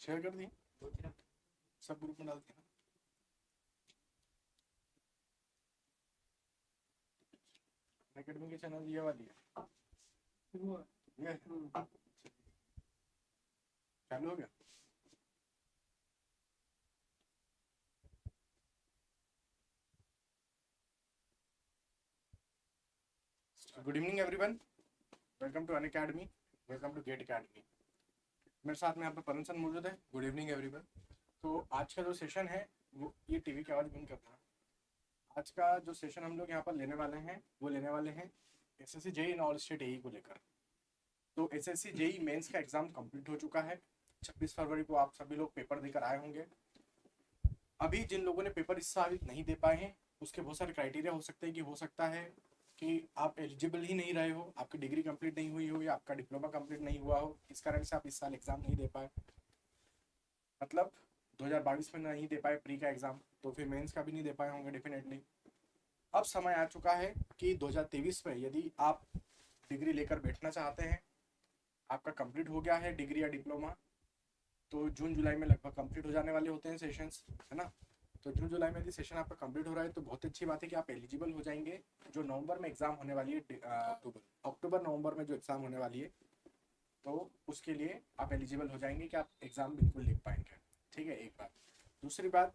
Share कर दी, सब group में डाल दिया। एकेडमी की चैनल ये वाली है, ये चालू हो गया। Good evening everyone, welcome to Unacademy, welcome to GATE academy. मेरे साथ में यहाँ पे परम सर मौजूद है। Good evening everyone. तो आज का जो सेशन है वो, ये टीवी की आवाज़ बंद करता है। आज का जो सेशन हम लोग यहाँ पर लेने वाले हैं वो लेने वाले हैं एसएससी जेईई ऑल स्टेट एई को लेकर। तो एसएससी जेईई मेंस का एग्जाम कंप्लीट हो चुका है। 26 फरवरी को आप सभी लोग पेपर देकर आए होंगे। अभी जिन लोगों ने पेपर इस साल नहीं दे पाए हैं उसके बहुत सारे क्राइटेरिया हो सकते हैं कि हो सकता है कि आप एलिजिबल ही नहीं रहे हो, आपकी डिग्री कंप्लीट नहीं हुई हो या आपका डिप्लोमा कंप्लीट नहीं हुआ हो, इस कारण से आप इस साल एग्जाम नहीं दे पाए। मतलब 2022 में नहीं दे पाए प्री का एग्जाम, तो फिर मेंस का भी नहीं दे पाए होंगे डेफिनेटली। अब समय आ चुका है कि 2023 में यदि आप डिग्री लेकर बैठना चाहते हैं, आपका कंप्लीट हो गया है डिग्री या डिप्लोमा, तो जून जुलाई में लगभग कंप्लीट हो जाने वाले होते हैं सेशंस, है ना। तो जून जुलाई में यदि सेशन आपका कंप्लीट हो रहा है तो बहुत अच्छी बात है कि आप एलिजिबल हो जाएंगे। जो नवंबर में एग्जाम होने वाली है, अक्टूबर नवंबर में जो एग्जाम होने वाली है, तो उसके लिए आप एलिजिबल हो जाएंगे कि आप एग्जाम बिल्कुल लिख पाएंगे। ठीक है, एक बात। दूसरी बात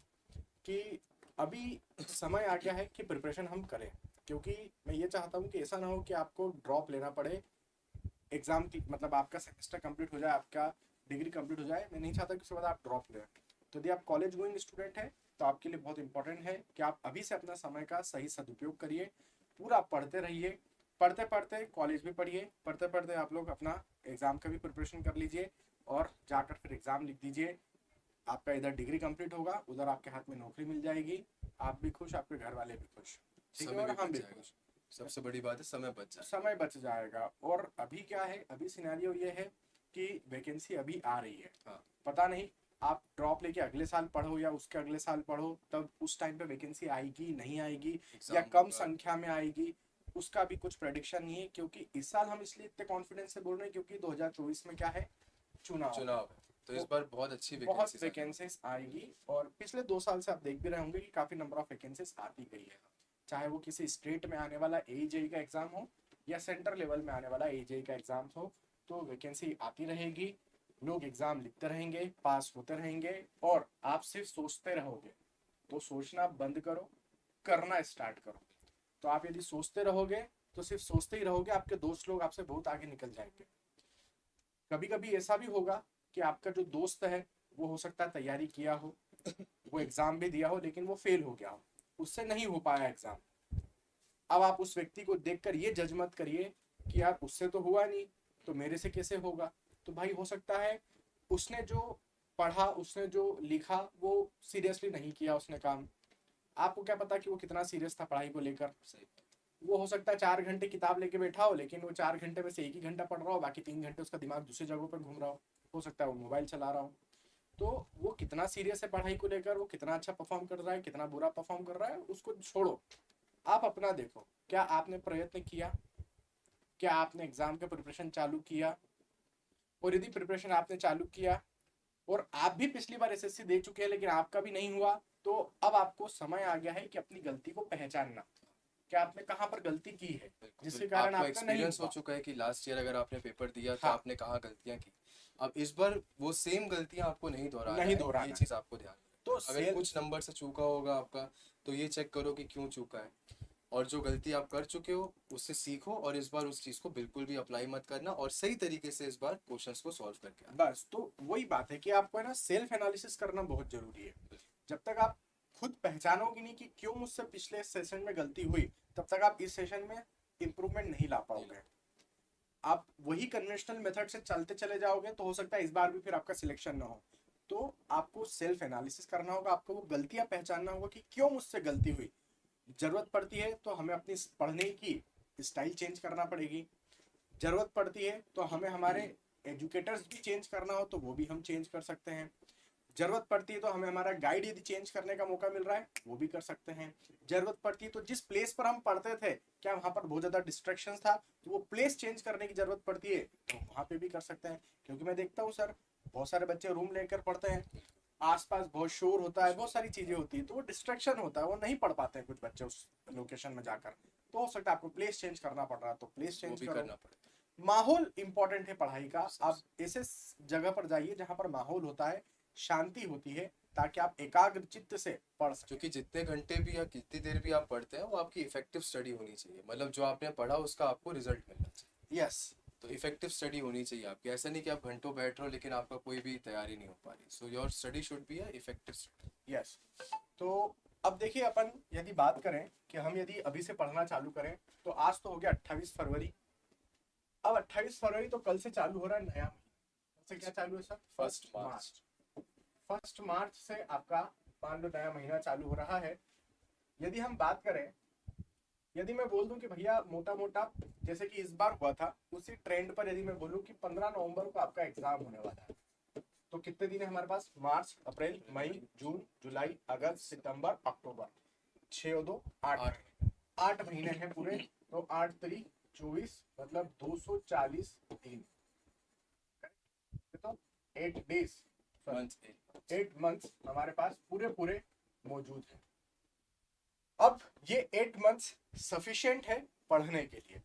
कि अभी समय आ गया है कि प्रिपरेशन हम करें, क्योंकि मैं ये चाहता हूँ कि ऐसा ना हो कि आपको ड्रॉप लेना पड़े एग्जाम की, मतलब आपका सेमेस्टर कंप्लीट हो जाए, आपका डिग्री कंप्लीट हो जाए। मैं नहीं चाहता कि उसके बाद आप ड्रॉप लें। तो यदि आप कॉलेज गोइंग स्टूडेंट हैं तो आपके लिए बहुत इंपॉर्टेंट है कि आप अभी से अपना समय का सही सदुपयोग करिए, पूरा पढ़ते रहिए, पढ़ते पढ़ते कॉलेज भी पढ़िए, पढ़ते पढ़ते आप लोग अपना एग्जाम का भी प्रिपरेशन कर लीजिए और जाकर फिर एग्जाम लिख दीजिए। आपका इधर डिग्री कंप्लीट होगा, उधर आपके हाथ में नौकरी मिल जाएगी, आप भी खुश, आपके घर वाले भी खुश, ठीक है, और हम भी खुश। सबसे बड़ी बात है समय बच जाए, समय बच जाएगा। और अभी क्या है, अभी सिनेरियो ये है कि वैकेंसी अभी आ रही है। हाँ। पता नहीं आप ड्रॉप लेके अगले साल पढ़ो या उसके अगले साल पढ़ो, तब उस टाइम पे वैकेंसी आएगी नहीं आएगी या कम संख्या में आएगी, उसका भी कुछ प्रेडिक्शन नहीं है। क्योंकि इस साल हम इसलिए इतने कॉन्फिडेंस से बोल रहे हैं क्योंकि 2024 में क्या है, चुनाव है। तो इस बार बहुत अच्छी बहुत वैकेंसीज आएगी। और पिछले 2 साल से आप देख भी रहे होंगे कि काफी नंबर ऑफ वैकेंसीज आती गई है, चाहे वो किसी स्टेट में आने वाला एजेई का एग्जाम हो या सेंटर लेवल में आने वाला एजेई का एग्जाम हो, तो वैकेंसी आती रहेगी, लोग एग्जाम लिखते रहेंगे, पास होते रहेंगे, और आप सिर्फ सोचते रहोगे। तो सोचना बंद करो, करना स्टार्ट करो। तो आप यदि सोचते रहोगे तो सिर्फ सोचते ही रहोगे, आपके दोस्त लोग आपसे बहुत आगे निकल जाएंगे। कभी कभी ऐसा भी होगा कि आपका जो दोस्त है वो हो सकता है तैयारी किया हो, वो एग्जाम भी दिया हो, लेकिन वो फेल हो गया हो, उससे नहीं हो पाया एग्जाम। अब आप उस व्यक्ति को देखकर ये जज मत करिए कि यार उससे तो हुआ नहीं तो मेरे से कैसे होगा। तो भाई हो सकता है उसने जो पढ़ा, उसने जो लिखा, वो सीरियसली नहीं किया उसने काम। आपको क्या पता कि वो कितना सीरियस था पढ़ाई को लेकर। वो हो सकता है 4 घंटे किताब लेके बैठा हो, लेकिन वो 4 घंटे में से एक ही घंटा पढ़ रहा हो, बाकी 3 घंटे उसका दिमाग दूसरी जगहों पर घूम रहा हो सकता है वो मोबाइल चला रहा हो। तो वो कितना सीरियस है पढ़ाई को लेकर, वो कितना अच्छा परफॉर्म कर रहा है, कितना बुरा परफॉर्म कर रहा है, उसको छोड़ो। आप अपना देखो, क्या आपने प्रयत्न किया, क्या आपने एग्जाम का प्रिपरेशन चालू किया। और यदि प्रिपरेशन आपने चालू किया और आप भी पिछली बार एसएससी दे चुके हैं लेकिन आपका भी नहीं हुआ, तो अब आपको समय आ गया है कि अपनी गलती को पहचानना, कि आपने कहाँ पर गलती की है जिसके कारण आपका एक्सपीरियंस हो चुका है कि लास्ट ईयर अगर आपने पेपर दिया तो आपने कहाँ गलतियां की। अब इस बार वो सेम गलतियां आपको नहीं दोहराना है, ये चीज आपको ध्यान रखना। तो अगर कुछ नंबर से चूका होगा आपका तो ये चेक करो कि क्यों चूका है, और जो गलती आप कर चुके हो उससे सीखो और इस बार उस चीज को बिल्कुल भी अप्लाई मत करना, और सही तरीके से इस बार क्वेश्चंस को सॉल्व करके आना। बस तो वही बात है कि आपको है ना सेल्फ एनालिसिस करना बहुत जरूरी है। जब तक आप खुद पहचानोगे नहीं कि क्यों मुझसे पिछले सेशन में गलती हुई, तब तक आप इस सेशन में इंप्रूवमेंट नहीं ला पाओगे। आप वही कन्वेंशनल मेथड से चलते चले जाओगे तो हो सकता है इस बार भी फिर आपका सिलेक्शन ना हो। तो आपको सेल्फ एनालिसिस करना होगा, आपको वो गलतियां पहचानना होगा कि क्यों मुझसे गलती हुई। जरूरत पड़ती है तो हमें अपनी पढ़ने की स्टाइल चेंज करना पड़ेगी, जरूरत पड़ती है तो हमें हमारे एजुकेटर्स भी चेंज करना हो तो वो भी हम चेंज कर सकते हैं, जरूरत पड़ती है तो हमें हमारा गाइड यदि चेंज करने का मौका मिल रहा है वो भी कर सकते हैं। जरूरत पड़ती है तो जिस प्लेस पर हम पढ़ते थे क्या वहां पर बहुत ज्यादा डिस्ट्रैक्शन था, तो वो प्लेस चेंज करने की जरूरत पड़ती है तो वहां पे भी कर सकते हैं। क्योंकि मैं देखता हूँ सर, बहुत सारे बच्चे रूम लेकर पढ़ते हैं, आसपास बहुत शोर होता है, बहुत सारी चीजें होती है, तो वो डिस्ट्रैक्शन होता है, वो नहीं पढ़ पाते हैं कुछ बच्चे उस लोकेशन में जाकर। तो हो सकता है आपको प्लेस चेंज करना पड़ रहा है, तो प्लेस चेंज भी करो। करना पड़ेगा। माहौल इंपॉर्टेंट है पढ़ाई का। आप ऐसे जगह पर जाइए जहां पर माहौल होता है, शांति होती है, ताकि आप एकाग्र चित्त से पढ़ सकें। क्योंकि जितने घंटे भी या कितनी देर भी आप पढ़ते हैं वो आपकी इफेक्टिव स्टडी होनी चाहिए, मतलब जो आपने पढ़ा उसका आपको रिजल्ट मिलना चाहिए। यस, तो इफेक्टिव स्टडी होनी चाहिए आपकी, ऐसा नहीं कि आप घंटों बैठ रहे हो लेकिन आपका कोई भी तैयारी नहीं हो पा रही। So your study should be a effective study. Yes. तो अब देखिए, अपन यदि बात करें कि हम यदि अभी से पढ़ना चालू करें, तो आज तो हो गया 28 फरवरी। अब 28 फरवरी तो कल से चालू हो रहा है नया महीना। कल से क्या चालू है सर? 1 मार्च। 1 मार्च से आपका मान लो नया महीना चालू हो रहा है। यदि हम बात करें, यदि मैं बोल दूं कि भैया मोटा मोटा जैसे कि इस बार हुआ था उसी ट्रेंड पर यदि मैं बोलूं कि 15 नवंबर को आपका एग्जाम होने वाला है, तो कितने दिन है हमारे पास? मार्च, अप्रैल, मई, जून, जुलाई, अगस्त, सितंबर, अक्टूबर, 6 और 2 8 8 महीने हैं पूरे। तो 8 तारीख 24 मतलब 240 दिन, तो 8 डेज, 8 मंथ्स हमारे पास पूरे पूरे मौजूद हैं। अब ये 8 मंथ्स सफिशिएंट है पढ़ने के लिए।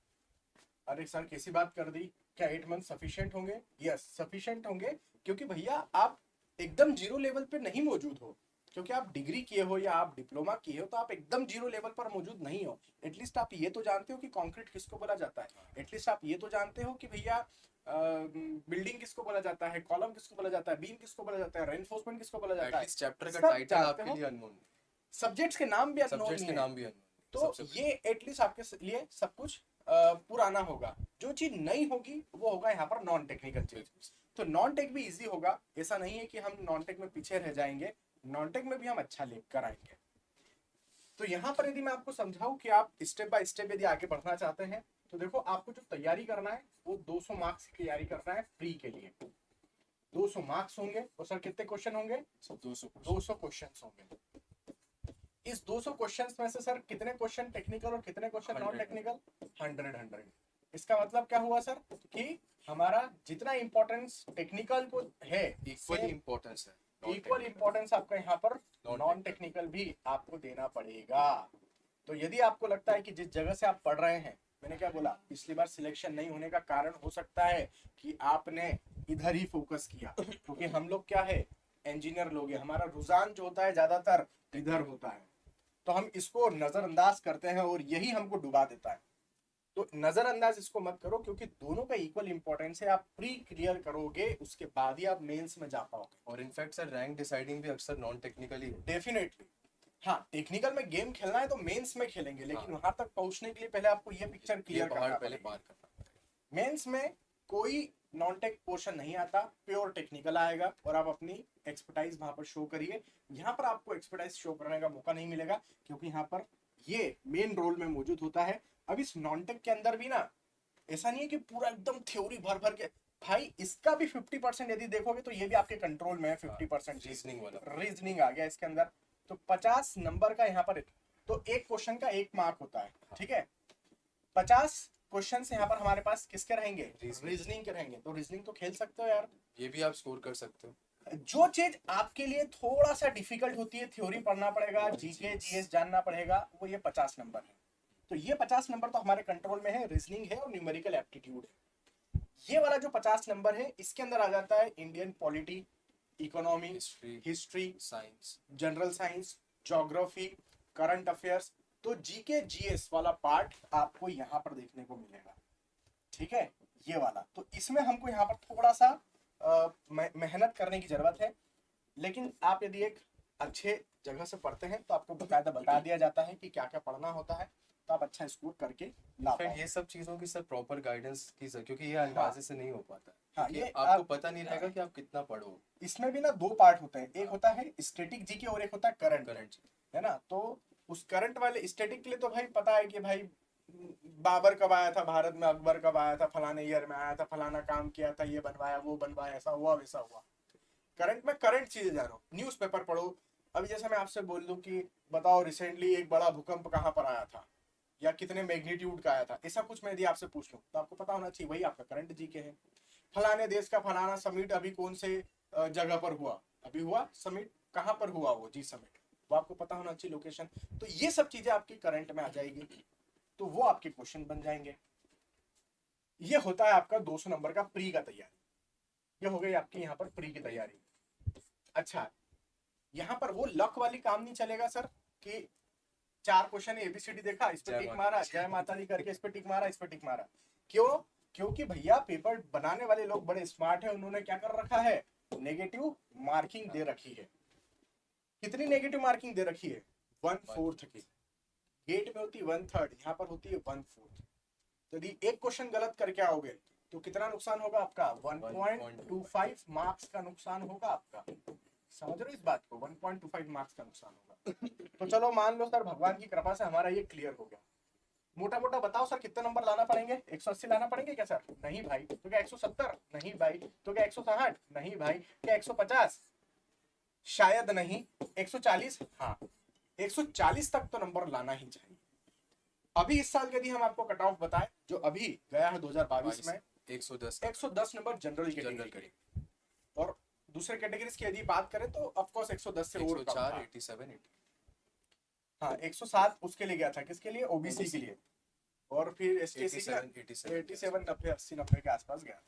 अरे सर कैसी बात कर दी, क्या 8 मंथ सफिशिएंट होंगे? यस, सफिशिएंट होंगे, क्योंकि भैया आप एकदम जीरो लेवल पे नहीं मौजूद हो। क्योंकि आप डिग्री किए हो या आप डिप्लोमा किए हो, तो आप एकदम जीरो लेवल पर मौजूद नहीं हो। एटलीस्ट आप ये तो जानते हो कि कंक्रीट किसको बोला जाता है, एटलीस्ट आप ये तो जानते हो कि भैया बिल्डिंग किसको बोला जाता है, कॉलम किसको बोला जाता है, बीम किसको बोला जाता है, रेनफोर्समेंट किसको बोला जाता है। चैप्टर का टाइटल आपके लिए अननोन, सब्जेक्ट्स के नाम भी अननोन सब्जेक्ट्स के नाम भी अननोन। तो ये एटलीस्ट आपके लिए सब कुछ पुराना होगा। जो चीज नई होगी वो होगा यहाँ पर नॉन टेक्निकल चीज। तो नॉन टेक भी इजी होगा, ऐसा नहीं है कि हम नॉन टेक में पीछे रह जाएंगे, नॉन टेक में भी हम अच्छा लेकर आएंगे। तो यहाँ पर यदि मैं आपको समझाऊं कि आप स्टेप बाय स्टेप यदि आगे बढ़ना चाहते हैं, तो देखो आपको जो तैयारी करना है वो 200 मार्क्स की तैयारी करना है फ्री के लिए। 200 मार्क्स होंगे और सर कितने क्वेश्चन होंगे? 200 क्वेश्चन होंगे। इस 200 क्वेश्चंस में से सर कितने क्वेश्चन टेक्निकल और कितने क्वेश्चन नॉन टेक्निकल? 100। इसका मतलब क्या हुआ सर कि हमारा जितना इंपॉर्टेंस टेक्निकल को है, इक्वल इंपॉर्टेंस है, इक्वल इंपॉर्टेंस आपका यहाँ पर नॉन टेक्निकल भी आपको देना पड़ेगा। तो यदि आपको लगता है कि जिस जगह से आप पढ़ रहे हैं, मैंने क्या बोला, पिछली बार सिलेक्शन नहीं होने का कारण हो सकता है कि आपने इधर ही फोकस किया, क्योंकि हम लोग क्या है, इंजीनियर लोग हैं, हमारा रुझान जो होता है ज्यादातर इधर होता है, तो हम इसको नजरअंदाज करते हैं और यही हमको डुबा देता है। तो नजरअंदाज इसको मत करो, क्योंकि दोनों का इक्वल इंपॉर्टेंस है। आप प्री क्लियर करोगे, उसके बाद ही आप मेंस में जा पाओगे। और इनफैक्ट सर रैंक डिसाइडिंग भी अक्सर नॉन टेक्निकली, डेफिनेटली हाँ, टेक्निकल में गेम खेलना है तो मेंस में खेलेंगे, लेकिन वहां तक पहुंचने के लिए पहले आपको ये पिक्चर क्लियर करना पड़ेगा। मेंस में कोई नॉन टेक पोर्शन नहीं आता, प्योर टेक्निकल आएगा और आप अपनी एक्सपर्टाइज वहां पर शो करिए। यहाँ पर आपको एक्सपर्टाइज शो करने का मौका नहीं मिलेगा, क्योंकि यहाँ पर ये मेन रोल में मौजूद होता है। अब इस नॉन टेक के अंदर भी ना ऐसा नहीं है कि पूरा एकदम थ्योरी भर भर के, भाई इसका भी 50% यदि देखोगे तो ये भी आपके कंट्रोल में है। 50% रीजनिंग वाला, रीजनिंग आ गया इसके अंदर। तो 50 नंबर का यहाँ पर, तो एक क्वेश्चन का 1 मार्क होता है, ठीक है। 50 क्वेश्चन यहाँ पर हमारे पास किसके रहेंगे? रीजनिंग के रहेंगे। तो रीजनिंग तो खेल सकते हो यार, ये भी आप स्कोर कर सकते हो। जो चीज आपके लिए थोड़ा सा डिफिकल्ट होती है, थ्योरी पढ़ना पड़ेगा, जीके जीएस जानना पड़ेगा, वो ये 50 नंबर है। तो ये 50 नंबर तो हमारे कंट्रोल में है, रीजनिंग है और न्यूमेरिकल एप्टीट्यूड है। ये वाला जो 50 नंबर है, इसके अंदर आ जाता है Indian polity, economy, history, science, general science, geography, current affairs. तो जीके जीएस वाला पार्ट आपको यहाँ पर देखने को मिलेगा, ठीक है, ये वाला। तो इसमें हमको यहाँ पर थोड़ा सा मेहनत करने की जरूरत है, लेकिन आप यदि एक अच्छे जगह से पढ़ते हैं तो आपको बकायदा बता दिया जाता है कि क्या क्या पढ़ना होता है, तो आप अच्छा स्कोर करके ला पाओ। ये सब चीजों की सर प्रॉपर गाइडेंस की सर, क्योंकि ये अंदाजे से नहीं हो पाता। हाँ, ये आपको पता नहीं रहेगा कि आप कितना पढ़ो। इसमें भी ना 2 पार्ट होते हैं, एक होता है स्टैटिक जीके और एक होता है करंट, है ना। तो उस करंट वाले स्टैटिक के लिए तो भाई पता है कि भाई बाबर कब आया था भारत में, अकबर कब आया था, फलाने ईयर में आया था, फलाना काम किया था, ये बनवाया वो बनवाया, ऐसा हुआ वैसा हुआ। करंट में करंट चीजें जानो, न्यूज़पेपर पढ़ो। अभी जैसे मैं आपसे बोल दूं कि बताओ रिसेंटली एक बड़ा भूकंप कहाँ पर आया था या कितने मैग्नीट्यूड का आया था, ऐसा कुछ मैं यदि आपसे पूछ लूं तो आपको पता होना चाहिए, वही आपका करंट जीके है। फलाने देश का फलाना समिट अभी कौन से जगह पर हुआ, अभी हुआ समिट, कहाँ पर हुआ वो जी समिट, वो आपको पता होना चाहिए लोकेशन। तो ये सब चीजें आपकी करंट में आ जाएगी, तो वो आपके क्वेश्चन बन जाएंगे। ये होता है आपका 200 नंबर का प्री का तैयारी। ये हो गई आपकी यहाँ पर प्री की तैयारी। अच्छा, यहाँ पर वो लक वाली काम नहीं चलेगा सर कि 4 क्वेश्चन एबीसीडी देखा, इस पे टिक मारा, जय माता दी करके इस पे टिक मारा, इस पे टिक मारा। क्यों? क्योंकि भैया पेपर बनाने वाले लोग बड़े स्मार्ट है, उन्होंने क्या कर रखा है, नेगेटिव मार्किंग दे रखी है। कितनी नेगेटिव मार्किंग दे रखी है? 1/4 की। गेट में होती है 1/3, यहाँ पर होती है 1/4। तो यदि एक क्वेश्चन गलत करके आओगे तो कितना नुकसान होगा आपका? 1.25 मार्क्स का नुकसान होगा आपका। समझ रहे हो इस बात को? 1.25 मार्क्स का नुकसान होगा। तो चलो मान लो सर भगवान की कृपा से हमारा ये क्लियर हो गया। मोटा मोटा बताओ सर कितने नंबर लाना पड़ेंगे? 180 लाना पड़ेंगे क्या सर? नहीं भाई। तो क्या 170? नहीं भाई। तो क्या 160? नहीं भाई। क्या 150? शायद नहीं। 140? हाँ, 140 तक तो नंबर लाना ही चाहिए। अभी इस साल यदि हम आपको कट ऑफ बताएं जो अभी गया है 2022 में, 110 नंबर जनरल कैटेगरी, और दूसरे कैटेगरीज की यदि बात करें तो ऑफ कोर्स 110 से और कम था। 87 हाँ, 107 उसके लिए गया था, किसके लिए? ओबीसी के लिए। और फिर एसटीएससी का 87 90 80 90 के आसपास गया था।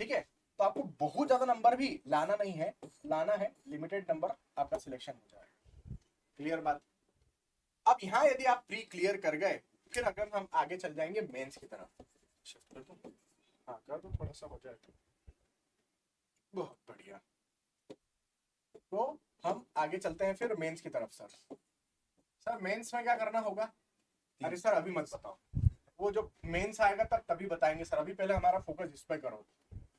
ठीक है, तो आपको बहुत ज्यादा नंबर भी लाना नहीं है, लाना है लिमिटेड नंबर, आपका सिलेक्शन हो जाएगा। क्लियर बात? अब यहाँ यदि आप प्री क्लियर कर गए, फिर अगर हम आगे चल जाएंगे मेंस की तरफ। शिफ्ट कर दो, हाँ कर दो, थोड़ा सा हो जाए तो बहुत बढ़िया। तो हम आगे चलते हैं फिर मेंस की तरफ। सर मेंस में क्या करना होगा? अरे सर अभी मत बताओ, वो जो मेंस आएगा तब तभी बताएंगे सर, अभी पहले हमारा फोकस इस पे करो।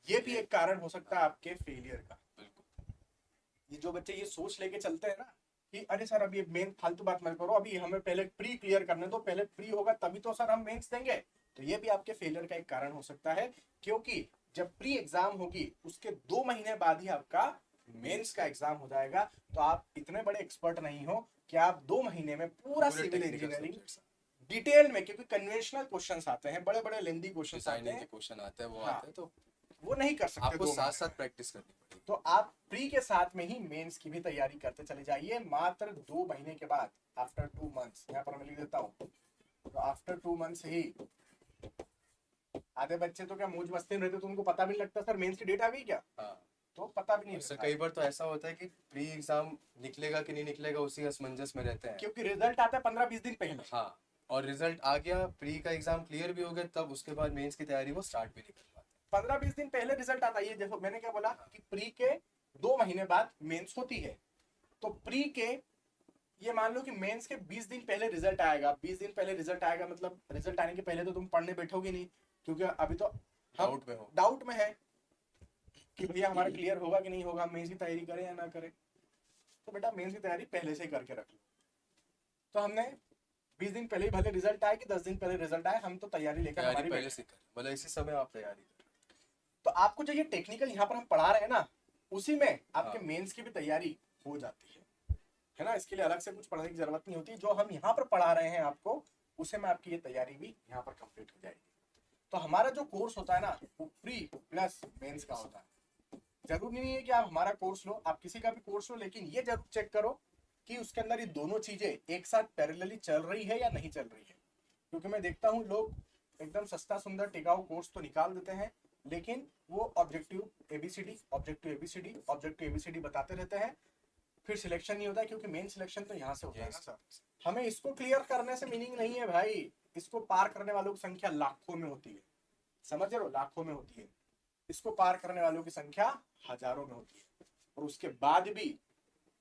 ये भी एक कारण हो सकता है आपके फेलियर का। ये जो बच्चे ये सोच लेके चलते हैं ना कि अरे सर अभी मेन फालतू बात मत करो, अभी हमें पहले प्री क्लियर करने दो, पहले प्री होगा तभी तो सर हम मेंस देंगे, तो ये भी आपके फेलियर का एक कारण हो सकता है। क्योंकि जब प्री एग्जाम होगी उसके 2 महीने बाद ही आपका मेंस का एग्जाम हो जाएगा। तो आप इतने बड़े एक्सपर्ट नहीं हो कि आप 2 महीने में पूरा सिविल इंजीनियरिंग डिटेल में, क्योंकि कन्वेंशनल क्वेश्चंस आते हैं, बड़े बड़े लेंथी क्वेश्चंस आते हैं, क्वेश्चन आते हैं, वो हाँ, आते हैं, तो वो नहीं कर सकते। आपको साथ साथ प्रैक्टिस करनी पड़ेगी। तो आप प्री के साथ में ही मेंस की भी तैयारी करते चले जाइए। मात्र 2 महीने के बाद, आफ्टर 2 मंथ्स, यहाँ पर मैं लिख देता हूँ, तो आफ्टर 2 मंथ्स ही आधे बच्चे तो क्या मौज मस्ती में रहते, तो उनको पता भी नहीं लगता सर मेंस की डेट आ गई क्या। हाँ, तो पता भी नहीं सर कई बार तो ऐसा होता है कि प्री एग्जाम निकलेगा कि नहीं निकलेगा उसी असमंजस में रहते हैं, क्योंकि रिजल्ट आता है 15-20 दिन पहले। हाँ, और रिजल्ट आ गया, प्री का एग्जाम क्लियर भी हो गया, तब उसके बाद मेंस की तैयारी वो स्टार्ट भी नहीं कर पाते। 15-20 दिन पहले रिजल्ट आता है। ये देखो मैंने क्या बोला कि प्री के 2 महीने बाद मेंस होती है, तो प्री के ये मान लो कि मेंस के 20 दिन पहले रिजल्ट आएगा। 20 दिन पहले रिजल्ट आएगा मतलब रिजल्ट आने के पहले तो तुम पढ़ने बैठोगे नहीं, क्योंकि अभी तो हम डाउट में है कि भैया हमारा क्लियर होगा कि नहीं होगा, मेंस की तैयारी करें या ना करें। तो बेटा मेंस की तैयारी पहले से ही करके रख लो। तो हमने 20 दिन पहले ही, भले रिजल्ट आए कि 10 दिन पहले रिजल्ट आए, हम तो तैयारी लेकर हमारी पहले से कर, मतलब इसी समय आप तैयारी कर। तो आपको जो ये टेक्निकल यहाँ पर हम पढ़ा रहे हैं ना, उसी में आपके मेंस की भी तैयारी हो जाती है ना। इसके लिए अलग से कुछ पढ़ने की जरूरत नहीं होती। जो हम यहाँ पर पढ़ा रहे हैं आपको, उसे में आपकी ये तैयारी भी यहाँ पर कंप्लीट हो जाएगी। तो हमारा जो कोर्स होता है ना, वो प्री प्लस मेंस का होता है। जरूरी नहीं है कि आप हमारा कोर्स लो, आप किसी का भी कोर्स लो, लेकिन ये जरूर चेक करो कि उसके अंदर ये दोनों चीजें एक साथ पैरेलली चल रही है या नहीं चल रही है। क्योंकि मैं देखता हूँ लोग एकदम सस्ता सुंदर टिकाऊ कोर्स तो निकाल देते हैं, लेकिन वो objective A B C D objective A B C D objective A B C D बताते रहते हैं, फिर सिलेक्शन नहीं होता है। क्योंकि मेन सिलेक्शन तो यहाँ से होता है ना सर। हमें इसको क्लियर करने से मीनिंग नहीं है भाई, इसको पार करने वालों की संख्या लाखों में होती है, समझ रहे हो, लाखों में होती है। इसको पार करने वालों की संख्या हजारों में होती है, और उसके बाद भी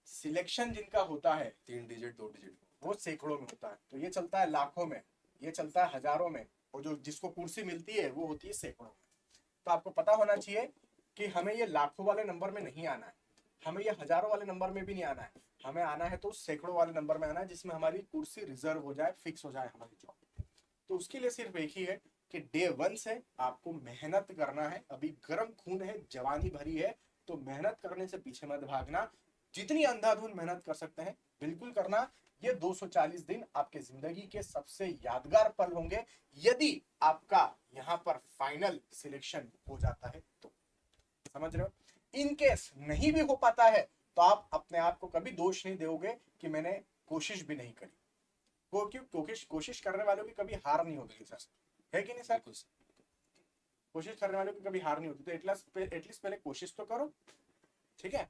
सिलेक्शन जिनका होता है 3 डिजिट 2 डिजिट, वो सैकड़ों में होता है। तो ये चलता है लाखों में, ये चलता है हजारों में, और जो जिसको कुर्सी मिलती है वो होती है सैकड़ों में। तो आपको पता होना चाहिए कि हमें ये लाखों वाले नंबर में नहीं आना है, हमें ये हजारों वाले नंबर में भी नहीं आना है, हमें आना है तो सैकड़ों वाले नंबर में आना है, जिसमें हमारी कुर्सी रिजर्व हो जाए, फिक्स हो जाए हमारी जॉब। तो उसके लिए सिर्फ एक ही है कि डे 1 से आपको मेहनत करना है। अभी गर्म खून है, जवानी भरी है, तो मेहनत करने से पीछे मत भागना। जितनी अंधाधुंध मेहनत कर सकते हैं बिल्कुल करना। ये 240 दिन आपके जिंदगी के सबसे यादगार पल होंगे, यदि आपका यहाँ पर फाइनल सिलेक्शन हो जाता है तो। समझ रहे हो? इन केस नहीं भी हो पाता है तो आप अपने आप को कभी दोष नहीं दोगे कि मैंने कोशिश भी नहीं करी। वो क्यों, कोशिश करने वालों की कभी हार नहीं होती सर, है कि नहीं सर? कोशिश करने वालों की कभी हार नहीं होती, तो एटलीस्ट पहले कोशिश तो करो, ठीक है।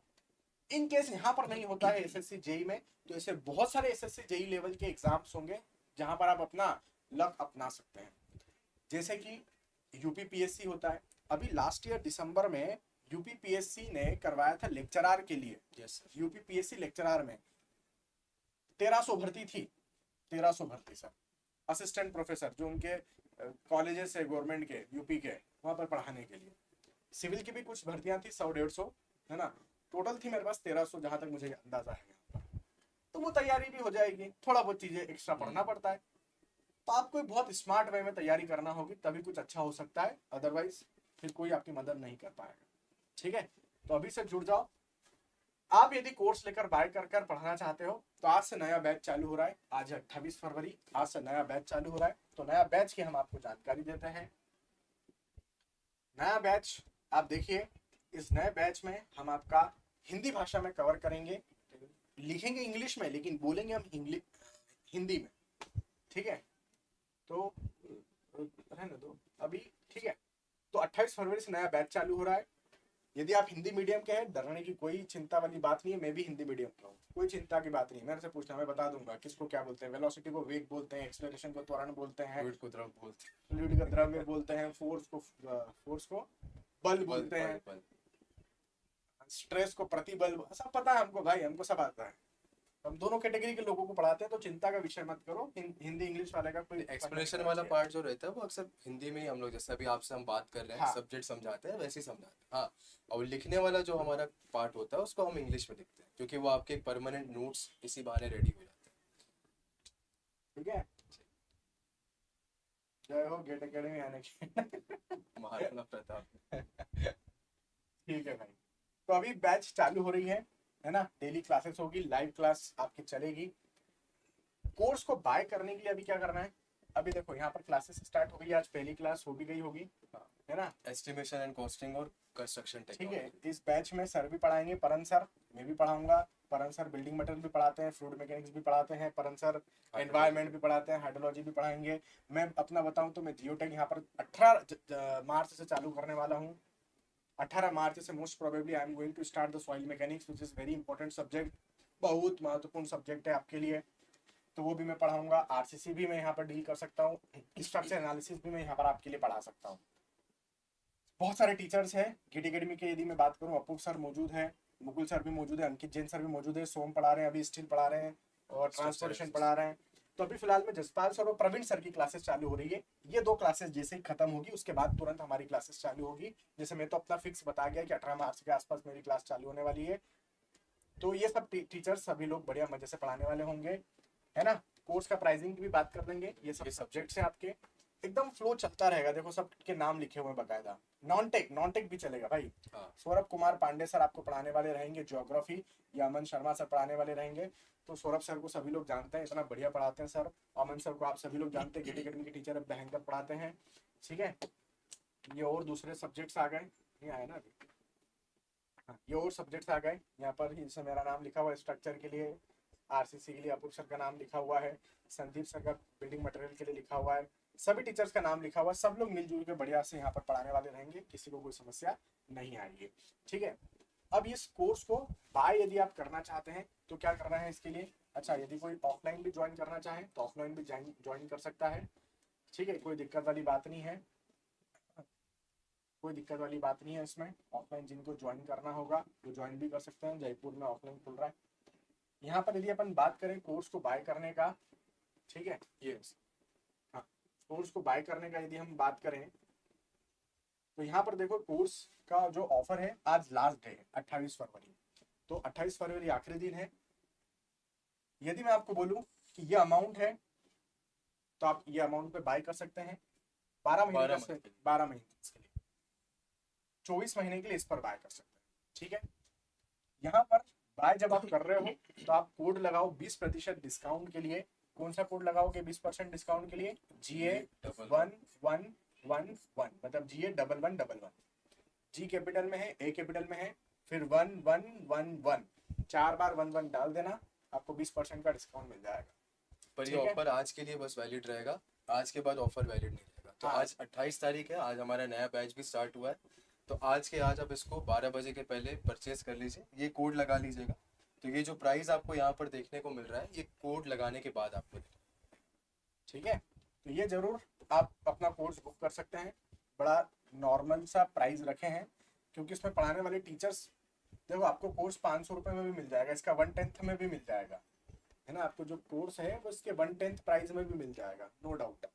इन केस यहाँ पर नहीं होता है एसएससी जेई में, तो ऐसे बहुत सारे एसएससी जेई लेवल के एग्जाम्स होंगे जहां पर आप अपना लक अपना सकते हैं। जैसे कि यूपीपीएससी होता है, अभी लास्ट ईयर दिसंबर में यूपीपीएससी ने करवाया था लेक्चरार के लिए। यूपीपीएससी लेक्चरार में 1300 भर्ती थी, 1300 भर्ती सर, असिस्टेंट प्रोफेसर जो उनके कॉलेजेस है गवर्नमेंट के यूपी के, वहां पर पढ़ाने के लिए। सिविल की भी कुछ भर्तियां थी, 100-150 है ना, टोटल थी मेरे पास 1300 जहां तक मुझे अंदाजा है। तो वो तैयारी भी हो जाएगी, थोड़ा बहुत चीजें एक्स्ट्रा पढ़ना पड़ता है, तो आपको बहुत स्मार्ट वे में तैयारी करना होगी, तभी कुछ अच्छा हो सकता है, अदरवाइज फिर कोई आपकी मदद नहीं कर पाएगा, ठीक है। तो अभी से जुड़ जाओ। आप यदि कोर्स लेकर बाय कर पढ़ना चाहते हो तो आज से नया बैच चालू हो रहा है, आज 28 फरवरी, आज से नया बैच चालू हो रहा है। तो नया बैच की हम आपको जानकारी देते हैं। नया बैच आप देखिए, इस नए बैच में हम आपका हिंदी भाषा में कवर करेंगे, लिखेंगे इंग्लिश में लेकिन बोलेंगे हम हिंदी में, ठीक है। तो रहने दो अभी, ठीक है। तो 28 फरवरी से नया बैच चालू हो रहा है। यदि आप हिंदी मीडियम के हैं, डरने की कोई चिंता वाली बात नहीं है, मैं भी हिंदी मीडियम का हूँ, कोई चिंता की बात नहीं है, मेरे से पूछना, मैं बता दूंगा किसको क्या बोलते हैं। वेलोसिटी को वेग बोलते हैं, एक्सेलरेशन को त्वरण बोलते हैं, फ्लूइड को द्रव्य बोलते हैं, फोर्स को बल बोलते हैं, स्ट्रेस को प्रतिबल, सब पता है हमको भाई, हमको सब आता है। हम दोनों कैटेगरी के लोगों को पढ़ाते हैं, तो चिंता का विषय मत करो। हिंदी इंग्लिश वाले का कोई एक्सप्लेनेशन वाला पार्ट जो रहता है वो अक्सर हिंदी में ही हम लोग, जैसे अभी आपसे हम बात कर रहे हैं, सब्जेक्ट समझाते हैं वैसे ही समझाते हैं। हाँ, और लिखने वाला जो हमारा पार्ट होता है उसको हम इंग्लिश में लिखते हैं, क्योंकि वो आपके परमानेंट नोट्स इसी बहाने रेडी हो जाते हैं, ठीक है। जय हो गेट एकेडमी आने की महाराणा प्रताप। ठीक है भाई, तो अभी बैच चालू हो रही है ना, डेली क्लासेस होगी, लाइव क्लास आपकी चलेगी। कोर्स को बाय करने के लिए अभी क्या करना है, अभी देखो यहाँ पर क्लासेस स्टार्ट हो गई, आज पहली क्लास हो भी गई होगी, है ना, एस्टिमेशन एंड कॉस्टिंग और कंस्ट्रक्शन टेक्नोलॉजी। ठीक है, इस बैच में सर भी पढ़ाएंगे, परन सर, मैं भी पढ़ाऊंगा। परन सर बिल्डिंग मटेरियल भी पढ़ाते हैं, फ्लूइड मैकेनिक्स भी पढ़ाते हैं, परन सर एनवायरनमेंट भी पढ़ाते हैं, हाइड्रोलॉजी भी पढ़ाएंगे। मैं अपना बताऊं तो मैं जियोटेक यहाँ पर 18 मार्च से चालू करने वाला हूँ। 18 मार्च से most probably I am going to start the soil mechanics, which is very important subject, बहुत महत्वपूर्ण सब्जेक्ट है आपके लिए, तो वो भी मैं पढ़ाऊंगा। आरसीसी भी मैं यहाँ पर डील कर सकता हूँ, स्ट्रक्चर एनालिसिस भी मैं यहाँ पर आपके लिए पढ़ा सकता हूँ। बहुत सारे टीचर्स हैं गेट एकेडमी के, यदि मैं बात करूँ, अपूप सर मौजूद है, मुकुल सर भी मौजूद है, अंकित जैन सर भी मौजूद है, सोम पढ़ा रहे हैं, अभी स्टील पढ़ा रहे हैं और ट्रांसपोर्टेशन पढ़ा रहे हैं। तो अभी फिलहाल में जसपाल सर और प्रवीण सर की क्लासेस चालू हो रही है। ये 2 क्लासेस जैसे ही खत्म होगी उसके बाद तुरंत हमारी क्लासेस चालू होगी। जैसे मैं तो अपना फिक्स बता गया कि 18 मार्च के आसपास मेरी क्लास चालू होने वाली है। तो ये सब टीचर्स सभी लोग बढ़िया मजे से पढ़ाने वाले होंगे, है ना। कोर्स का प्राइसिंग की भी बात कर देंगे, ये सब सब्जेक्ट्स हैं आपके, एकदम फ्लो चलता रहेगा। देखो सब के नाम लिखे हुए हैं बकायदा, नॉन टेक भी चलेगा भाई। सौरभ कुमार पांडे सर आपको पढ़ाने वाले रहेंगे ज्योग्राफी, या अमन शर्मा सर पढ़ाने वाले रहेंगे। तो सौरभ सर को सभी लोग जानते हैं, इतना बढ़िया पढ़ाते हैं सर। अमन सर को आप सभी लोग जानते हैं, गेट एकेडमी के टीचर भयंकर पढ़ाते हैं, ठीक है। ये और दूसरे सब्जेक्ट्स आ गए, ये आए ना अभी, हाँ, ये और सब्जेक्ट्स आ गए यहाँ पर, जैसे मेरा नाम लिखा हुआ है स्ट्रक्चर के लिए, आरसीसी के लिए अपूप सर का नाम लिखा हुआ है, संदीप सर का बिल्डिंग मटेरियल के लिए लिखा हुआ है, सभी टीचर्स का नाम लिखा हुआ है। सब लोग मिलजुल के बढ़िया से यहाँ पर पढ़ाने वाले रहेंगे, किसी को कोई समस्या नहीं आएगी, ठीक है। अब इस कोर्स को बाय यदि आप करना चाहते हैं तो क्या करना है इसके लिए, अच्छा, यदि कोई ऑफलाइन भी ज्वाइन करना चाहे तो ऑफलाइन भी ज्वाइन कर सकता है, ठीक है, कोई दिक्कत वाली बात नहीं है, कोई दिक्कत वाली बात नहीं है इसमें। ऑफलाइन जिनको ज्वाइन करना होगा वो ज्वाइन भी कर सकते हैं, जयपुर में ऑफलाइन खुल रहा है। यहाँ पर यदि अपन बात करें कोर्स को बाय करने का, ठीक है, यस, हाँ, कोर्स को बाय करने का यदि हम बात करें तो यहाँ पर देखो कोर्स का जो ऑफर है, आज लास्ट डे है 28 फरवरी, तो 28 फरवरी आखिरी दिन है। यदि मैं आपको बोलूं कि ये अमाउंट है तो आप ये अमाउंट पे बाय कर सकते हैं 12 महीने के लिए, 24 महीने के लिए इस पर बाय कर सकते हैं, ठीक है। यहाँ पर बाय जब आप कर रहे हो तो आप कोड लगाओ 20% डिस्काउंट के लिए। कौन सा कोड लगाओगे 20% डिस्काउंट के लिए? GA1111, मतलब GA1111। जी कैपिटल में है, ए कैपिटल में है, फिर 1111, 4 बार 11 डाल देना, आपको 20% का डिस्काउंट मिल जाएगा। पर ये ऑफर आज के लिए बस वैलिड रहेगा, आज के बाद ऑफर वैलिड नहीं रहेगा। तो आज 28 तारीख है, आज हमारा नया बैच भी स्टार्ट हुआ है, तो आज के आज आप इसको 12 बजे के पहले परचेज कर लीजिए, ये कोड लगा लीजिएगा। तो ये जो प्राइस आपको यहाँ पर देखने को मिल रहा है, ये कोड लगाने के बाद आपको, ठीक है। तो ये जरूर आप अपना कोर्स बुक कर सकते हैं। बड़ा नॉर्मल सा प्राइस रखे हैं, क्योंकि इसमें पढ़ाने वाले टीचर्स, देखो आपको कोर्स 500 रुपये में भी मिल जाएगा, इसका 1/10 में भी मिल जाएगा, है ना। आपको जो कोर्स है वो इसके 1/10 प्राइस में भी मिल जाएगा, नो डाउट।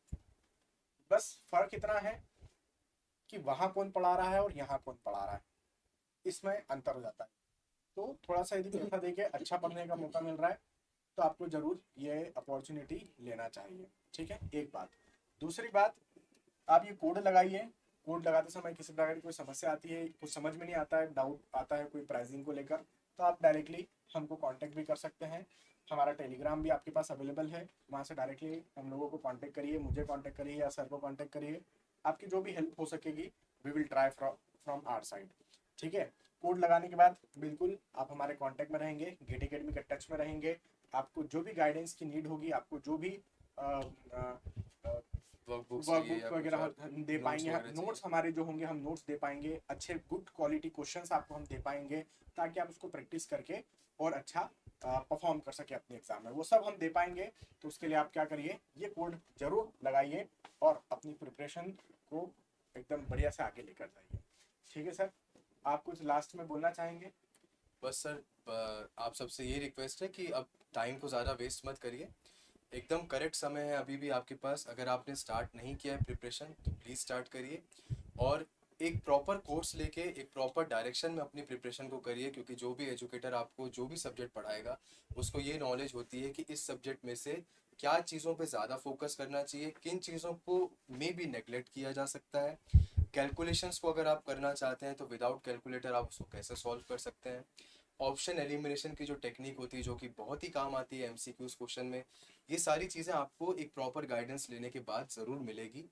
बस फर्क इतना है कि वहाँ कौन पढ़ा रहा है और यहाँ कौन पढ़ा रहा है, इसमें अंतर हो जाता है। तो थोड़ा सा यदि पैसा देके अच्छा पढ़ने का मौका मिल रहा है तो आपको जरूर ये अपॉर्चुनिटी लेना चाहिए, ठीक है। एक बात। दूसरी बात, आप ये कोड लगाइए। कोड लगाते समय किसी प्रकार की कोई समस्या आती है, कुछ समझ में नहीं आता है, डाउट आता है कोई प्राइसिंग को लेकर, तो आप डायरेक्टली हमको कांटेक्ट भी कर सकते हैं। हमारा टेलीग्राम भी आपके पास अवेलेबल है, वहाँ से डायरेक्टली हम लोगों को कांटेक्ट करिए, मुझे कांटेक्ट करिए या सर को कांटेक्ट करिए। आपकी जो भी हेल्प हो सकेगी we will try from our side, ठीक है। कोड लगाने के बाद बिल्कुल आप हमारे कांटेक्ट में रहेंगे, गेट एकेडमी के टच में रहेंगे। आपको जो भी गाइडेंस की नीड होगी, आपको जो भी वर्कबुक्स वगैरह हम दे पाएंगे, नोट्स हमारे जो होंगे हम नोट्स दे पाएंगे, अच्छे गुड क्वालिटी क्वेश्चंस आपको हम दे पाएंगे, ताकि आप उसको प्रैक्टिस करके और अच्छा परफॉर्म कर सके अपने एग्जाम में, वो सब हम दे पाएंगे। तो उसके लिए आप क्या करिए, ये कोड जरूर लगाइए और अपनी प्रिपरेशन को एकदम बढ़िया से आगे लेकर जाइए, ठीक है सर। आप कुछ लास्ट में बोलना चाहेंगे? बस सर आप सबसे ये रिक्वेस्ट है कि अब टाइम को ज़्यादा वेस्ट मत करिए, एकदम करेक्ट समय है अभी भी आपके पास। अगर आपने स्टार्ट नहीं किया है प्रिपरेशन तो प्लीज़ स्टार्ट करिए, और एक प्रॉपर कोर्स लेके एक प्रॉपर डायरेक्शन में अपनी प्रिपरेशन को करिए, क्योंकि जो भी एजुकेटर आपको जो भी सब्जेक्ट पढ़ाएगा उसको ये नॉलेज होती है कि इस सब्जेक्ट में से क्या चीज़ों पे ज़्यादा फोकस करना चाहिए, किन चीज़ों को में भी नेगलेक्ट किया जा सकता है। कैलकुलेशंस को अगर आप करना चाहते हैं तो विदाउट कैलकुलेटर आप उसको कैसे सॉल्व कर सकते हैं। ऑप्शन एलिमिनेशन की जो टेक्निक होती है जो कि बहुत ही काम आती है एमसीक्यूज क्वेश्चन में, ये सारी चीज़ें आपको एक प्रॉपर गाइडेंस लेने के बाद ज़रूर मिलेगी।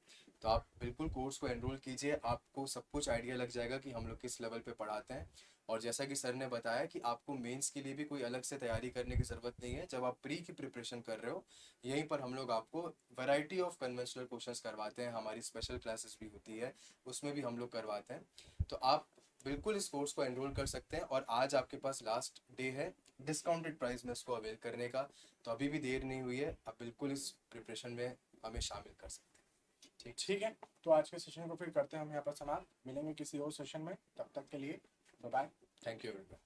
तो आप बिल्कुल कोर्स को एनरोल कीजिए, आपको सब कुछ आइडिया लग जाएगा कि हम लोग किस लेवल पे पढ़ाते हैं। और जैसा कि सर ने बताया कि आपको मेंस के लिए भी कोई अलग से तैयारी करने की ज़रूरत नहीं है, जब आप प्री की प्रिपरेशन कर रहे हो यहीं पर हम लोग आपको वैरायटी ऑफ कन्वेंशनल क्वेश्चंस करवाते हैं, हमारी स्पेशल क्लासेस भी होती है उसमें भी हम लोग करवाते हैं। तो आप बिल्कुल इस कोर्स को एनरोल कर सकते हैं, और आज आपके पास लास्ट डे है डिस्काउंटेड प्राइस में इसको अवेल करने का, तो अभी भी देर नहीं हुई है, आप बिल्कुल इस प्रिपरेशन में हमें शामिल कर सकते हैं। ठीक है। तो आज के सेशन को फिर करते हैं हम यहाँ पर समाप्त, मिलेंगे किसी और सेशन में, तब तक के लिए bye bye. Thank you everyone.